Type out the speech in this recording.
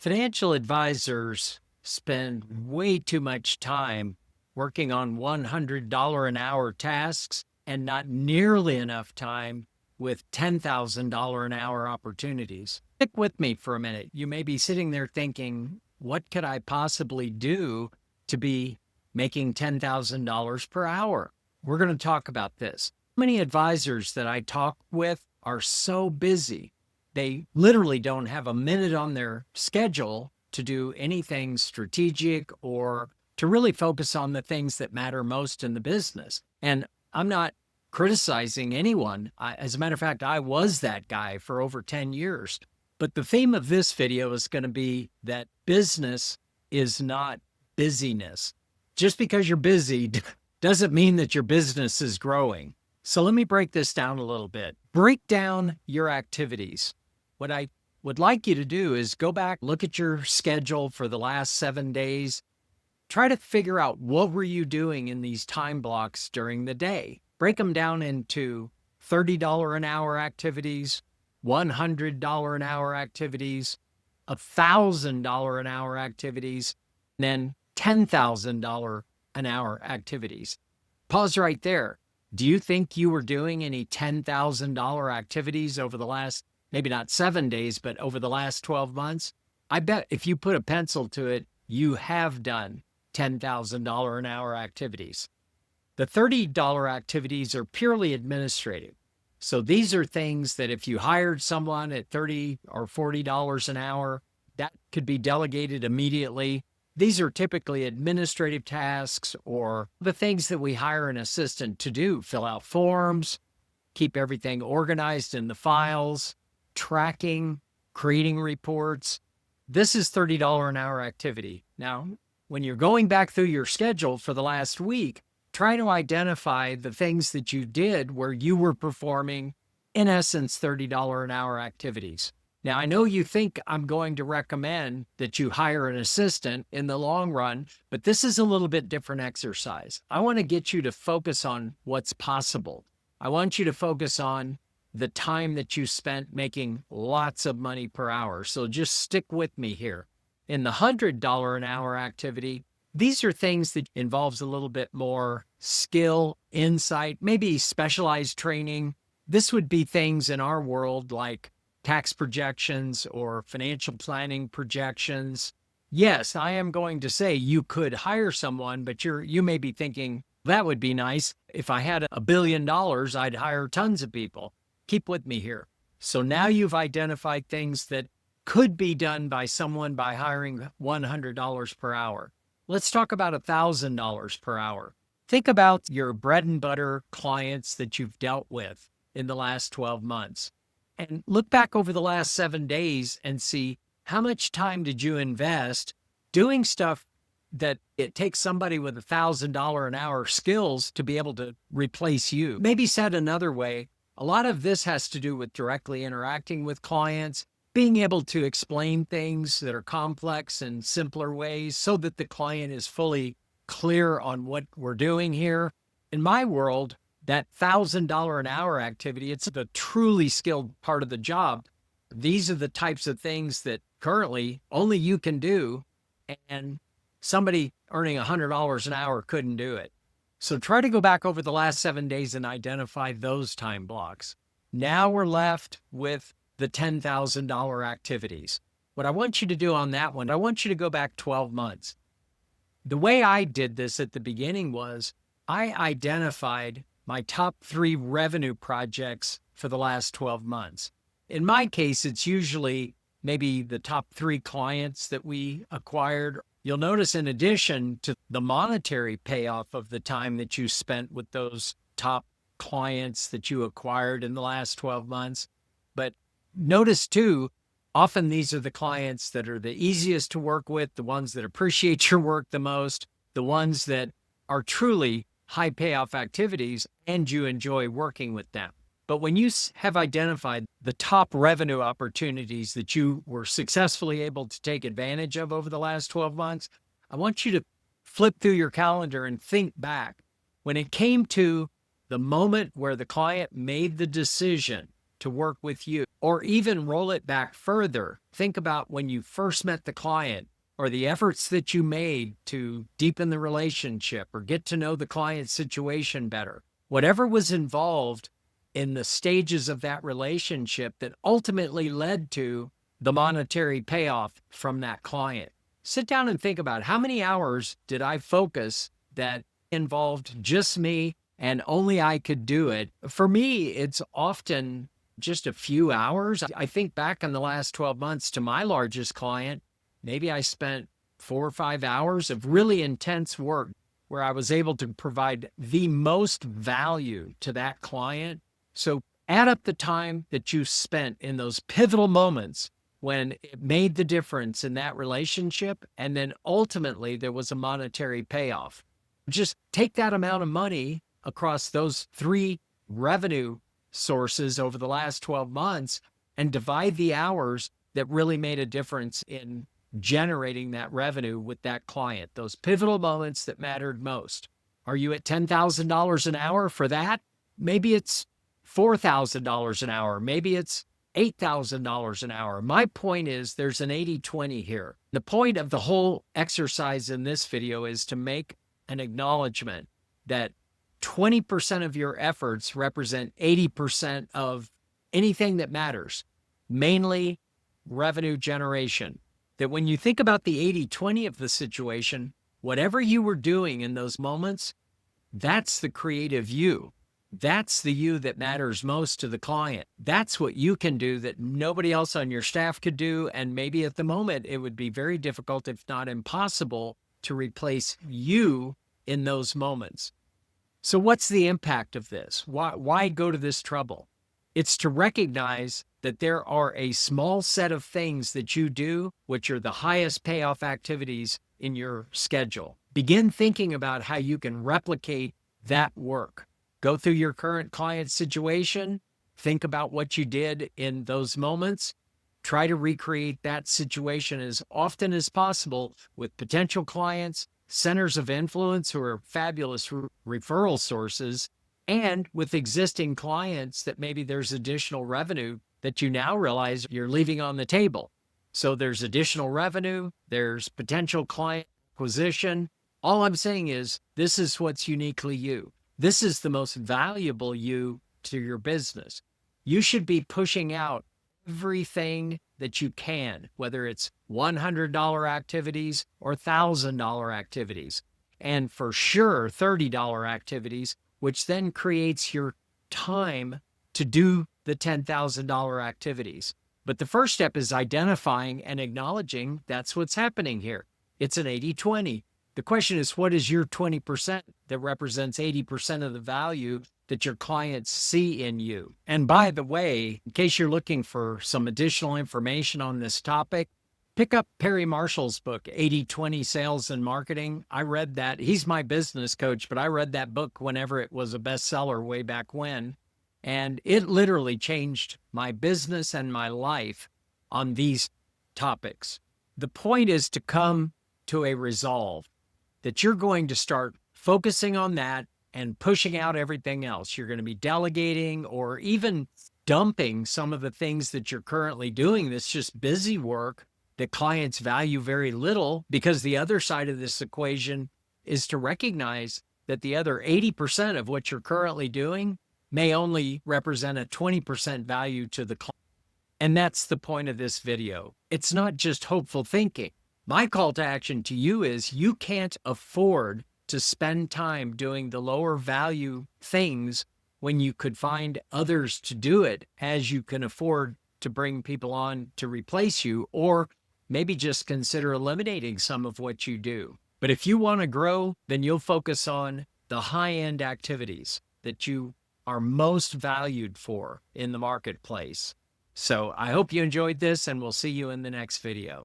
Financial advisors spend way too much time working on $100 an hour tasks and not nearly enough time with $10,000 an hour opportunities. Stick with me for a minute. You may be sitting there thinking, what could I possibly do to be making $10,000 per hour? We're going to talk about this. Many advisors that I talk with are so busy. They literally don't have a minute on their schedule to do anything strategic or to really focus on the things that matter most in the business. And I'm not criticizing anyone. As a matter of fact, I was that guy for over 10 years. But the theme of this video is going to be that business is not busyness. Just because you're busy doesn't mean that your business is growing. So let me break this down a little bit. Break down your activities. What I would like you to do is go back, look at your schedule for the last 7 days. Try to figure out what were you doing in these time blocks during the day. Break them down into $30 an hour activities, $100 an hour activities, $1,000 an hour activities, and then $10,000 an hour activities. Pause right there. Do you think you were doing any $10,000 activities over the last, maybe not 7 days, but over the last 12 months? I bet if you put a pencil to it, you have done $10,000 an hour activities. The $30 activities are purely administrative. So these are things that if you hired someone at $30 or $40 an hour, that could be delegated immediately. These are typically administrative tasks or the things that we hire an assistant to do: fill out forms, keep everything organized in the files, tracking, creating reports. This is $30 an hour activity. Now, when you're going back through your schedule for the last week, try to identify the things that you did where you were performing, in essence, $30 an hour activities. Now, I know you think I'm going to recommend that you hire an assistant in the long run, but this is a little bit different exercise. I want to get you to focus on what's possible. I want you to focus on the time that you spent making lots of money per hour. So just stick with me here. In the $100 an hour activity, these are things that involves a little bit more skill, insight, maybe specialized training. This would be things in our world like tax projections or financial planning projections. Yes, I am going to say you could hire someone, but you may be thinking, that would be nice. If I had $1 billion, I'd hire tons of people. Keep with me here. So now you've identified things that could be done by someone by hiring $100 per hour. Let's talk about $1,000 per hour. Think about your bread and butter clients that you've dealt with in the last 12 months. And look back over the last 7 days and see how much time did you invest doing stuff that it takes somebody with $1,000 an hour skills to be able to replace you. Maybe said another way, a lot of this has to do with directly interacting with clients, being able to explain things that are complex in simpler ways so that the client is fully clear on what we're doing here. In my world, that $1,000 an hour activity, it's the truly skilled part of the job. These are the types of things that currently only you can do, and somebody earning $100 an hour couldn't do it. So try to go back over the last 7 days and identify those time blocks. Now we're left with the $10,000 activities. What I want you to do on that one, I want you to go back 12 months. The way I did this at the beginning was I identified my top 3 revenue projects for the last 12 months. In my case, it's usually maybe the top 3 clients that we acquired. You'll notice in addition to the monetary payoff of the time that you spent with those top clients that you acquired in the last 12 months, but notice too, often these are the clients that are the easiest to work with, the ones that appreciate your work the most, the ones that are truly high payoff activities and you enjoy working with them. But when you have identified the top revenue opportunities that you were successfully able to take advantage of over the last 12 months, I want you to flip through your calendar and think back. When it came to the moment where the client made the decision to work with you. Or even roll it back further. Think about when you first met the client or the efforts that you made to deepen the relationship or get to know the client's situation better. Whatever was involved in the stages of that relationship that ultimately led to the monetary payoff from that client. Sit down and think about how many hours did I focus that involved just me and only I could do it. For me, it's often just a few hours. I think back in the last 12 months to my largest client, maybe I spent 4 or 5 hours of really intense work where I was able to provide the most value to that client. So add up the time that you spent in those pivotal moments when it made the difference in that relationship, and then ultimately there was a monetary payoff. Just take that amount of money across those 3 revenue sources over the last 12 months and divide the hours that really made a difference in generating that revenue with that client, those pivotal moments that mattered most. Are you at $10,000 an hour for that? Maybe it's $4,000 an hour. Maybe it's $8,000 an hour. My point is there's an 80-20 here. The point of the whole exercise in this video is to make an acknowledgement that 20% of your efforts represent 80% of anything that matters, mainly revenue generation. That when you think about the 80-20 of the situation, whatever you were doing in those moments, that's the creative you. That's the you that matters most to the client. That's what you can do that nobody else on your staff could do. And maybe at the moment, it would be very difficult, if not impossible, to replace you in those moments. So what's the impact of this? Why go to this trouble? It's to recognize that there are a small set of things that you do, which are the highest payoff activities in your schedule. Begin thinking about how you can replicate that work. Go through your current client situation, think about what you did in those moments, try to recreate that situation as often as possible with potential clients, centers of influence who are fabulous referral sources, and with existing clients that maybe there's additional revenue that you now realize you're leaving on the table. So there's additional revenue, there's potential client acquisition. All I'm saying is this is what's uniquely you. This is the most valuable you to your business. You should be pushing out everything that you can, whether it's $100 activities or $1,000 activities, and for sure $30 activities, which then creates your time to do the $10,000 activities. But the first step is identifying and acknowledging that's what's happening here. It's an 80-20. The question is, what is your 20% that represents 80% of the value that your clients see in you? And by the way, in case you're looking for some additional information on this topic, pick up Perry Marshall's book, 80-20 Sales and Marketing. I read that. He's my business coach, but I read that book whenever it was a bestseller way back when. And it literally changed my business and my life on these topics. The point is to come to a resolve that you're going to start focusing on that and pushing out everything else. You're going to be delegating or even dumping some of the things that you're currently doing that's just busy work that clients value very little, because the other side of this equation is to recognize that the other 80% of what you're currently doing may only represent a 20% value to the client. And that's the point of this video. It's not just hopeful thinking. My call to action to you is you can't afford to spend time doing the lower value things when you could find others to do it, as you can afford to bring people on to replace you, or maybe just consider eliminating some of what you do. But if you want to grow, then you'll focus on the high-end activities that you are most valued for in the marketplace. So I hope you enjoyed this, and we'll see you in the next video.